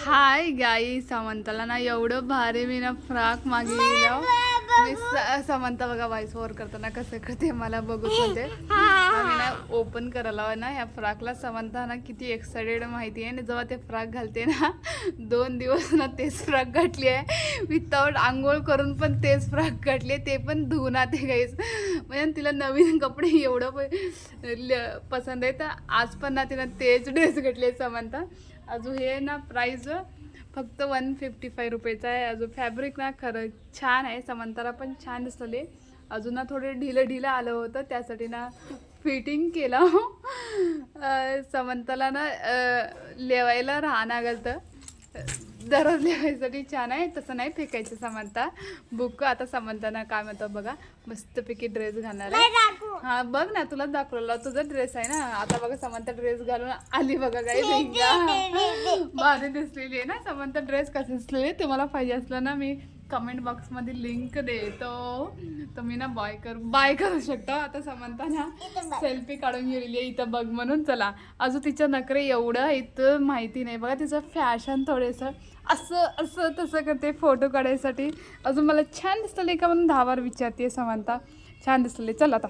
हाय गाई, समंताला ना एवढं भारी मी ना फ्रॉक मागवलं. मी समंता बघा व्हॉइस ओव्हर करताना कसं करते मला बघत होते. आम्ही ना ओपन करायला ना ह्या फ्रॉकला. समंता ना किती एक्साइटेड माहिती आहे. आणि जेव्हा ते फ्रॉक घालते ना 2 दिवस ना तेच फ्रॉक घातली आहे. विथआउट आंघोळ करून पण तेच फ्रॉक घातली, ते पण धुवून आते गाईस. म्हणजे तिला नवीन कपडे एवढं पसंत आहे. तर आज पण ना तिनं तेच ड्रेस घातले समंता. अजून हे ना प्राईस फक्त 155 रुपयाचा आहे. अजून फॅब्रिक ना खरं छान आहे. समंताला पण छान दिसले. अजून ना थोडे ढिलं आलं होतं, त्यासाठी ना फिटिंग केलं. समंताला ना लेवायला राहणार गेलं दररोज लिहायसाठी छान आहे. तसं नाही फेकायचं समंता बुक. आता समंताना काय म्हणतात बघा, मस्तपैकी ड्रेस घालणार आहे. हा बघ ना, तुला दाखवलेला तुझा ड्रेस आहे ना. आता बघा समंता ड्रेस घालून आली बघा. काही भारी दिसलेली आहे ना समंता. ड्रेस कसे दिसलेले तुम्हाला पाहिजे असलं ना, मी कमेंट बॉक्समध्ये लिंक देतो, तुम्ही ना बाय करू शकता. आता समंता ना सेल्फी काढून गेलेली आहे इथं बघ म्हणून. चला अजून तिच्या नखरे एवढं इथं माहिती नाही बघा. तिचं फॅशन थोडंसं असं तसं करते फोटो काढायसाठी. अजून मला छान दिसले का म्हणून 10 बार विचारते समंता. छान दिसले. चल आता